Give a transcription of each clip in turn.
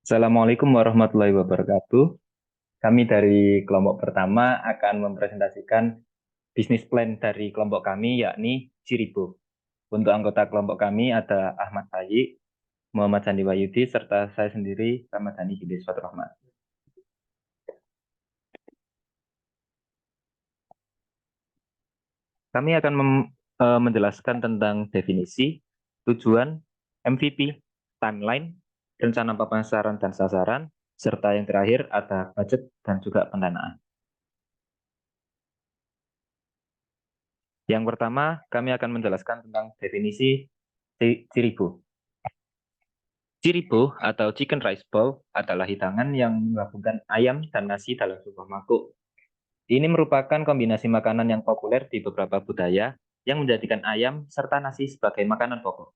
Assalamualaikum warahmatullahi wabarakatuh. Kami dari kelompok pertama akan mempresentasikan bisnis plan dari kelompok kami, yakni Ciribo. Untuk anggota kelompok kami ada Ahmad Bayi, Muhammad Sandi Wahyudi, serta saya sendiri, Ramadhani Gidis Fatur Kami akan menjelaskan tentang definisi, tujuan, MVP, timeline, rencana pemasaran dan sasaran, serta yang terakhir ada budget dan juga pendanaan. Yang pertama, kami akan menjelaskan tentang definisi Ciribo. Ciribo atau chicken rice bowl adalah hidangan yang menggabungkan ayam dan nasi dalam sebuah mangkuk. Ini merupakan kombinasi makanan yang populer di beberapa budaya yang menjadikan ayam serta nasi sebagai makanan pokok.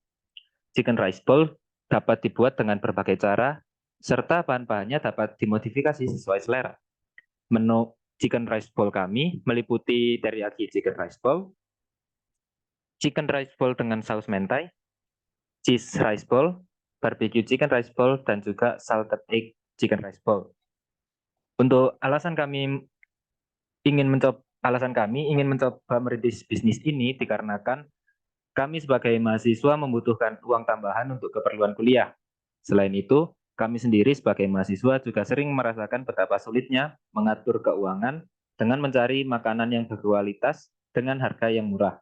Chicken rice bowl dapat dibuat dengan berbagai cara, serta bahan-bahannya dapat dimodifikasi sesuai selera. Menu chicken rice bowl kami meliputi teriyaki chicken rice bowl, chicken rice bowl dengan saus mentai, cheese rice bowl, barbecue chicken rice bowl, dan juga salted egg chicken rice bowl. Untuk alasan kami ingin mencoba merintis bisnis ini dikarenakan kami sebagai mahasiswa membutuhkan uang tambahan untuk keperluan kuliah. Selain itu, kami sendiri sebagai mahasiswa juga sering merasakan betapa sulitnya mengatur keuangan dengan mencari makanan yang berkualitas dengan harga yang murah.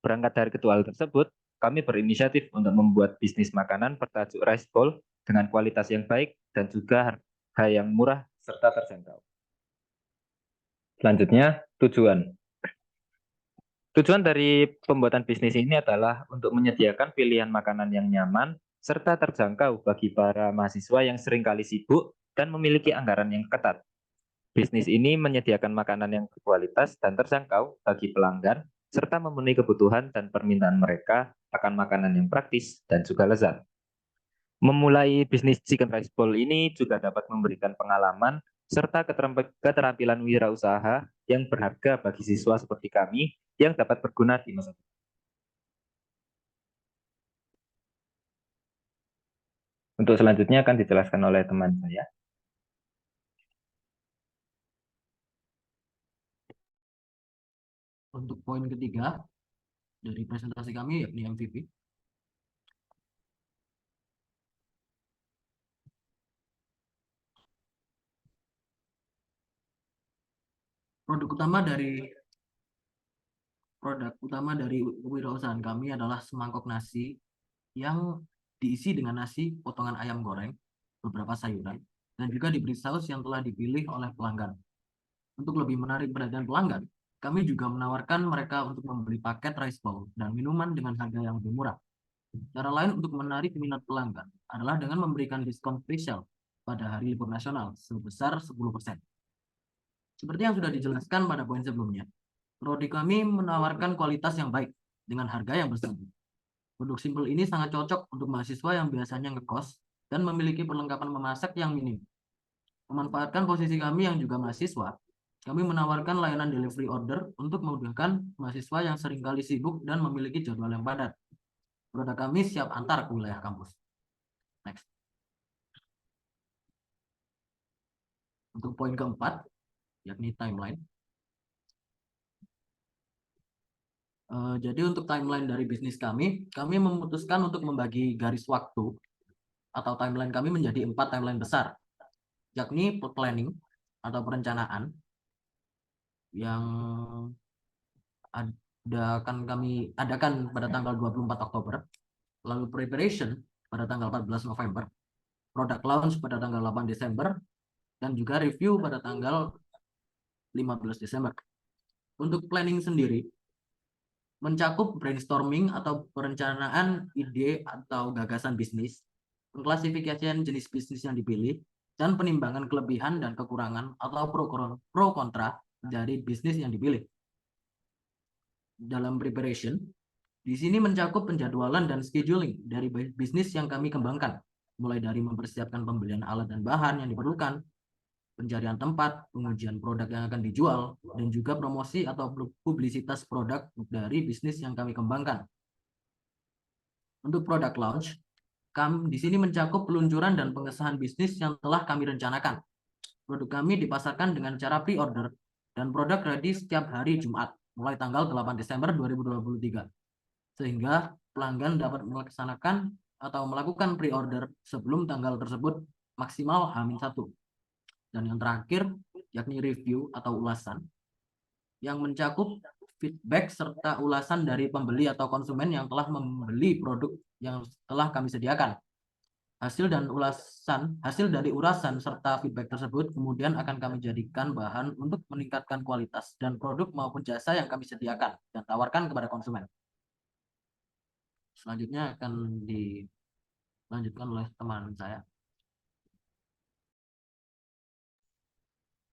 Berangkat dari kedua hal tersebut, kami berinisiatif untuk membuat bisnis makanan bertajuk Rice Bowl dengan kualitas yang baik dan juga harga yang murah serta terjangkau. Selanjutnya, tujuan. Tujuan dari pembuatan bisnis ini adalah untuk menyediakan pilihan makanan yang nyaman serta terjangkau bagi para mahasiswa yang seringkali sibuk dan memiliki anggaran yang ketat. Bisnis ini menyediakan makanan yang berkualitas dan terjangkau bagi pelanggan serta memenuhi kebutuhan dan permintaan mereka akan makanan yang praktis dan juga lezat. Memulai bisnis chicken rice bowl ini juga dapat memberikan pengalaman serta keterampilan wirausaha yang berharga bagi siswa seperti kami yang dapat berguna di masa depan. Untuk selanjutnya akan dijelaskan oleh teman saya. Untuk poin ketiga dari presentasi kami yakni MVP. Produk utama dari kewirausahaan kami adalah semangkok nasi yang diisi dengan nasi, potongan ayam goreng, beberapa sayuran, dan juga diberi saus yang telah dipilih oleh pelanggan. Untuk lebih menarik perhatian pelanggan, kami juga menawarkan mereka untuk membeli paket rice bowl dan minuman dengan harga yang lebih murah. Cara lain untuk menarik minat pelanggan adalah dengan memberikan diskon spesial pada hari libur nasional sebesar 10%. Seperti yang sudah dijelaskan pada poin sebelumnya, produk kami menawarkan kualitas yang baik dengan harga yang bersahabat. Produk simpel ini sangat cocok untuk mahasiswa yang biasanya ngekos dan memiliki perlengkapan memasak yang minim. Memanfaatkan posisi kami yang juga mahasiswa, kami menawarkan layanan delivery order untuk memudahkan mahasiswa yang seringkali sibuk dan memiliki jadwal yang padat. Produk kami siap antar ke wilayah kampus. Next. Untuk poin keempat, yakni timeline. Jadi untuk timeline dari bisnis kami memutuskan untuk membagi garis waktu atau timeline kami menjadi 4 timeline besar, yakni planning atau perencanaan yang kami adakan pada tanggal 24 Oktober, lalu preparation pada tanggal 14 November, product launch pada tanggal 8 Desember, dan juga review pada tanggal 15 Desember. Untuk planning sendiri, mencakup brainstorming atau perencanaan ide atau gagasan bisnis, pengklasifikasian jenis bisnis yang dipilih, dan penimbangan kelebihan dan kekurangan atau pro kontra dari bisnis yang dipilih. Dalam preparation, di sini mencakup penjadwalan dan scheduling dari bisnis yang kami kembangkan, mulai dari mempersiapkan pembelian alat dan bahan yang diperlukan, pencarian tempat, pengujian produk yang akan dijual, dan juga promosi atau publisitas produk dari bisnis yang kami kembangkan. Untuk product launch, di sini mencakup peluncuran dan pengesahan bisnis yang telah kami rencanakan. Produk kami dipasarkan dengan cara pre-order dan produk ready setiap hari Jumat, mulai tanggal 8 Desember 2023. Sehingga pelanggan dapat melaksanakan atau melakukan pre-order sebelum tanggal tersebut maksimal H-1. Dan yang terakhir, yakni review atau ulasan, yang mencakup feedback serta ulasan dari pembeli atau konsumen yang telah membeli produk yang telah kami sediakan. Hasil dari urasan serta feedback tersebut kemudian akan kami jadikan bahan untuk meningkatkan kualitas dan produk maupun jasa yang kami sediakan dan tawarkan kepada konsumen. Selanjutnya akan dilanjutkan oleh teman saya.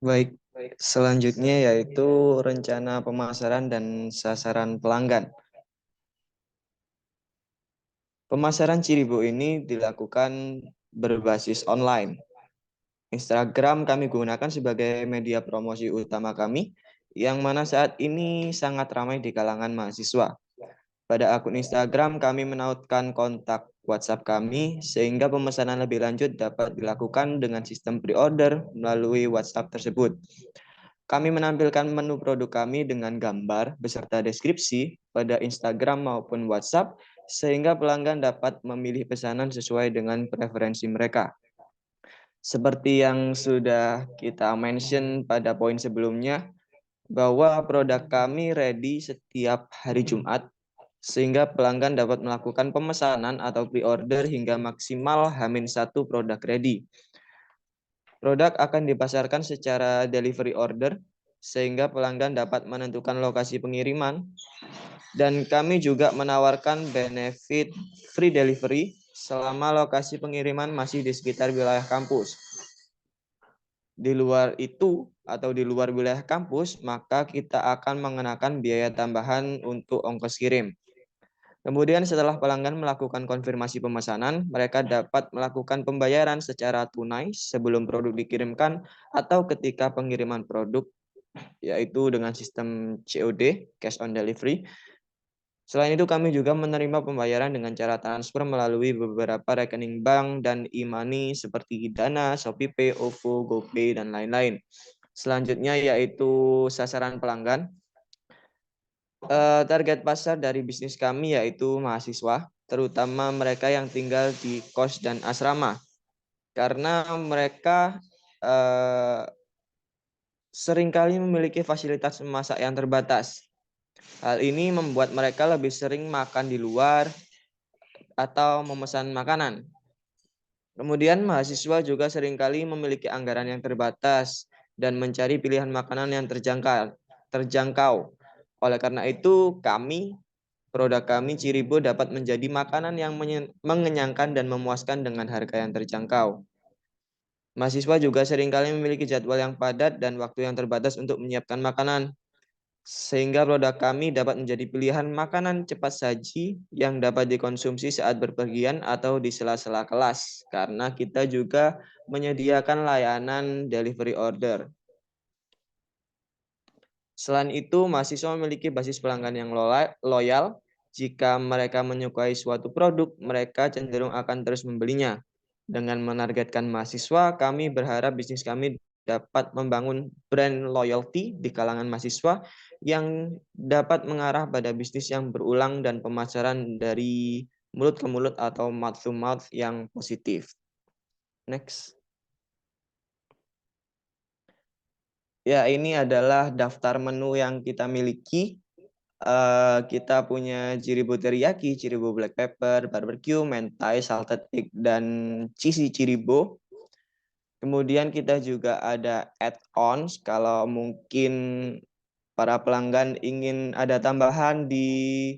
Baik, selanjutnya yaitu rencana pemasaran dan sasaran pelanggan. Pemasaran Ciribo ini dilakukan berbasis online. Instagram kami gunakan sebagai media promosi utama kami, yang mana saat ini sangat ramai di kalangan mahasiswa. Pada akun Instagram kami menautkan kontak WhatsApp kami, sehingga pemesanan lebih lanjut dapat dilakukan dengan sistem pre-order melalui WhatsApp tersebut. Kami menampilkan menu produk kami dengan gambar beserta deskripsi pada Instagram maupun WhatsApp, sehingga pelanggan dapat memilih pesanan sesuai dengan preferensi mereka. Seperti yang sudah kita mention pada poin sebelumnya, bahwa produk kami ready setiap hari Jumat, sehingga pelanggan dapat melakukan pemesanan atau pre-order hingga maksimal H-1 produk ready. Produk akan dipasarkan secara delivery order, sehingga pelanggan dapat menentukan lokasi pengiriman. Dan kami juga menawarkan benefit free delivery selama lokasi pengiriman masih di sekitar wilayah kampus. Di luar itu atau di luar wilayah kampus, maka kita akan mengenakan biaya tambahan untuk ongkos kirim. Kemudian setelah pelanggan melakukan konfirmasi pemesanan, mereka dapat melakukan pembayaran secara tunai sebelum produk dikirimkan atau ketika pengiriman produk, yaitu dengan sistem COD, cash on delivery. Selain itu, kami juga menerima pembayaran dengan cara transfer melalui beberapa rekening bank dan e-money seperti Dana, ShopeePay, OVO, GoPay, dan lain-lain. Selanjutnya yaitu sasaran pelanggan. Target pasar dari bisnis kami yaitu mahasiswa, terutama mereka yang tinggal di kos dan asrama. Karena mereka seringkali memiliki fasilitas memasak yang terbatas. Hal ini membuat mereka lebih sering makan di luar atau memesan makanan. Kemudian mahasiswa juga seringkali memiliki anggaran yang terbatas dan mencari pilihan makanan yang terjangkau. Oleh karena itu, produk kami Ciribo dapat menjadi makanan yang mengenyangkan dan memuaskan dengan harga yang terjangkau. Mahasiswa juga seringkali memiliki jadwal yang padat dan waktu yang terbatas untuk menyiapkan makanan, sehingga produk kami dapat menjadi pilihan makanan cepat saji yang dapat dikonsumsi saat berpergian atau di sela-sela kelas, karena kita juga menyediakan layanan delivery order. Selain itu, mahasiswa memiliki basis pelanggan yang loyal. Jika mereka menyukai suatu produk, mereka cenderung akan terus membelinya. Dengan menargetkan mahasiswa, kami berharap bisnis kami dapat membangun brand loyalty di kalangan mahasiswa yang dapat mengarah pada bisnis yang berulang dan pemasaran dari mulut ke mulut atau mouth to mouth yang positif. Next. Ya, ini adalah daftar menu yang kita miliki. Kita punya Ciribo teriyaki, Ciribo black pepper, barbecue, mentai, salted egg, dan cheesy Ciribo. Kemudian kita juga ada add-ons kalau mungkin para pelanggan ingin ada tambahan di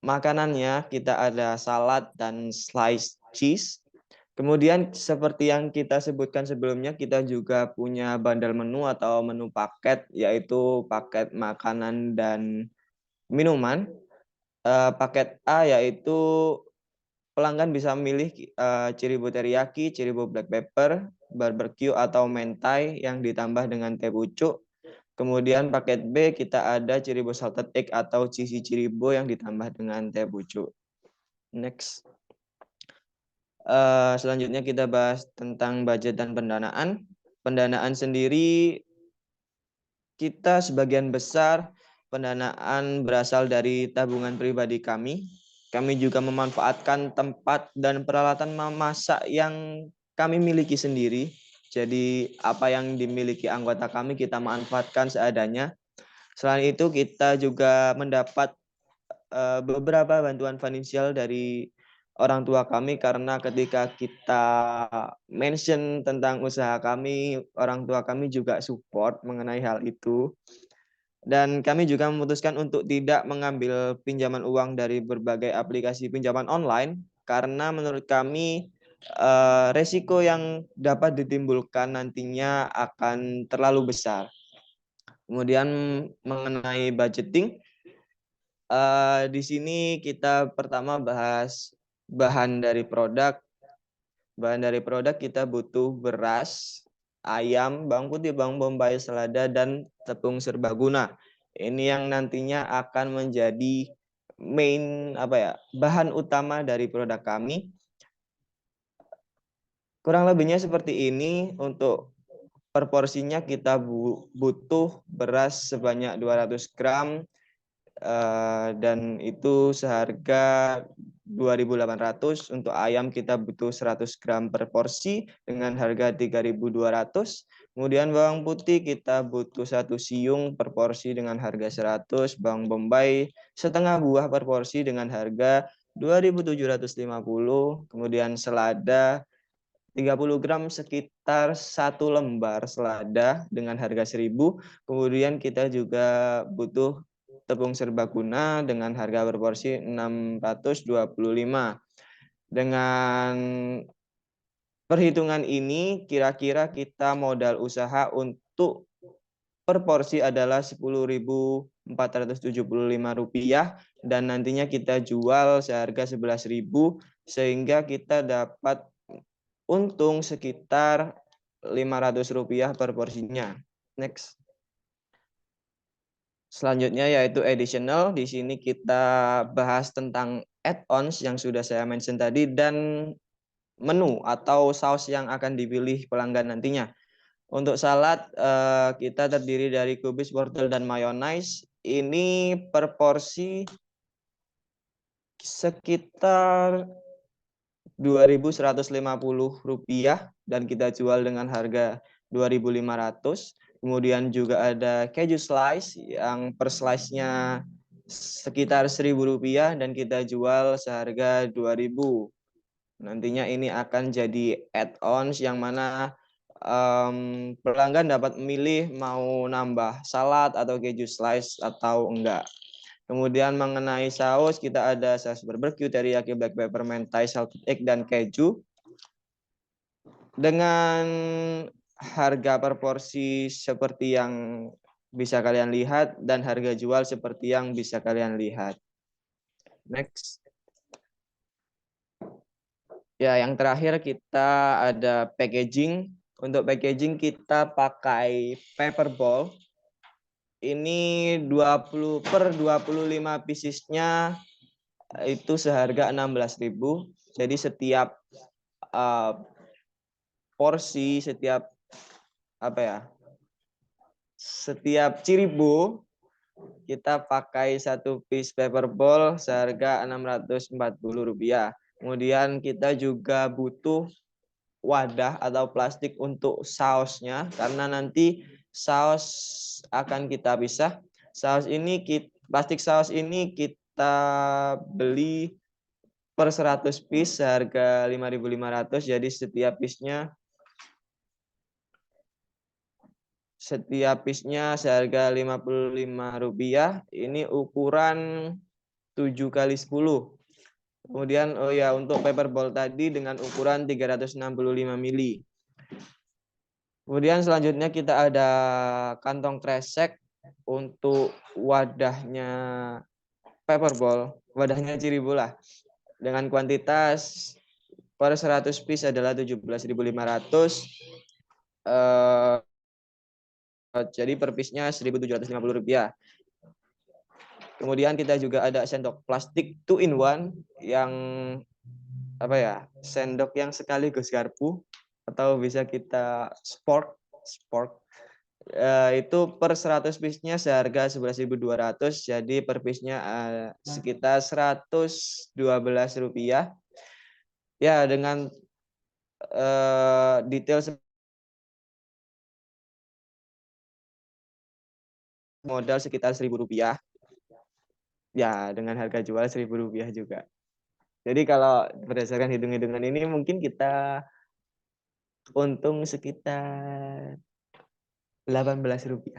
makanannya, kita ada salad dan sliced cheese. Kemudian seperti yang kita sebutkan sebelumnya, kita juga punya bundle menu atau menu paket, yaitu paket makanan dan minuman. Paket A yaitu pelanggan bisa memilih Ciribo teriyaki, Ciribo black pepper, barbecue atau mentai yang ditambah dengan teh pucuk. Kemudian paket B kita ada Ciribo salted egg atau cheesy Ciribo yang ditambah dengan teh pucuk. Next. Selanjutnya kita bahas tentang budget dan pendanaan. Pendanaan sendiri kita sebagian besar pendanaan berasal dari tabungan pribadi kami. Kami juga memanfaatkan tempat dan peralatan memasak yang kami miliki sendiri. Jadi apa yang dimiliki anggota kami kita manfaatkan seadanya. Selain itu kita juga mendapat beberapa bantuan finansial dari orang tua kami karena ketika kita mention tentang usaha kami, orang tua kami juga support mengenai hal itu. Dan kami juga memutuskan untuk tidak mengambil pinjaman uang dari berbagai aplikasi pinjaman online karena menurut kami resiko yang dapat ditimbulkan nantinya akan terlalu besar. Kemudian mengenai budgeting, di sini kita pertama bahas bahan dari produk. Bahan dari produk kita butuh beras, ayam, bawang putih, bawang bombay, selada, dan tepung serbaguna. Ini yang nantinya akan menjadi bahan utama dari produk kami. Kurang lebihnya seperti ini. Untuk per porsinya kita butuh beras sebanyak 200 gram, dan itu seharga 2.800. Untuk ayam kita butuh 100 gram per porsi dengan harga 3.200. Kemudian bawang putih kita butuh 1 siung per porsi dengan harga 100. Bawang bombay setengah buah per porsi dengan harga 2.750. Kemudian selada 30 gram, sekitar 1 lembar selada dengan harga 1.000. Kemudian kita juga butuh tepung serbaguna dengan harga per porsi 625. Dengan perhitungan ini kira-kira kita modal usaha untuk per porsi adalah Rp10.475 dan nantinya kita jual seharga 11.000 sehingga kita dapat untung sekitar Rp500 per porsinya. Next. Selanjutnya yaitu additional. Di sini kita bahas tentang add-ons yang sudah saya mention tadi dan menu atau saus yang akan dipilih pelanggan nantinya. Untuk salad kita terdiri dari kubis, wortel, dan mayonnaise. Ini per porsi sekitar Rp2.150 dan kita jual dengan harga 2.500. Kemudian juga ada keju slice yang per slice-nya sekitar Rp1.000 dan kita jual seharga 2.000. Nantinya ini akan jadi add-ons yang mana pelanggan dapat memilih mau nambah salad atau keju slice atau enggak. Kemudian mengenai saus, kita ada saus barbecue, teriyaki, black pepper, mentai, salted egg, dan keju. Dengan harga per porsi seperti yang bisa kalian lihat dan harga jual seperti yang bisa kalian lihat. Next. Ya, yang terakhir kita ada packaging. Untuk packaging kita pakai paper ball. Ini 20 per 25 piecesnya itu seharga 16.000. Jadi setiap porsi, setiap setiap ciribo kita pakai 1 piece paper ball seharga Rp640. Kemudian kita juga butuh wadah atau plastik untuk sausnya karena nanti saus akan kita pisah. Plastik saus ini kita beli per 100 piece seharga 5.500. Jadi setiap piece-nya seharga Rp55. Ini ukuran 7x10. Kemudian untuk paper ball tadi dengan ukuran 365 mili. Kemudian selanjutnya kita ada kantong kresek untuk wadahnya paper ball, wadahnya ciribo lah. Dengan kuantitas per 100 piece adalah 17.500. Jadi per piece-nya Rp1.750. Kemudian kita juga ada sendok plastik 2-in-1 yang apa ya, sendok yang sekaligus garpu, atau bisa kita spork. Itu per 100 piece-nya seharga 11.200, jadi per piece-nya sekitar Rp112. Ya, dengan detail modal sekitar Rp1.000. Ya, dengan harga jual Rp1.000 juga. Jadi kalau berdasarkan hitung-hitungan ini mungkin kita untung sekitar Rp18.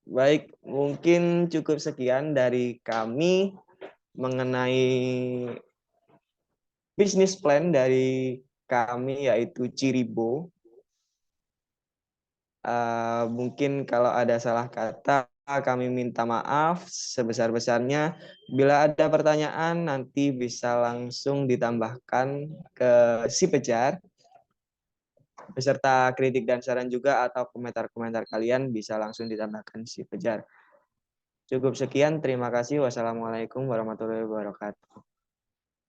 Baik, mungkin cukup sekian dari kami mengenai bisnis plan dari kami, yaitu Ciribo. Mungkin kalau ada salah kata, kami minta maaf sebesar-besarnya. Bila ada pertanyaan, nanti bisa langsung ditambahkan ke si Pejar, beserta kritik dan saran juga, atau komentar-komentar kalian bisa langsung ditambahkan si Pejar. Cukup sekian, terima kasih. Wassalamualaikum warahmatullahi wabarakatuh.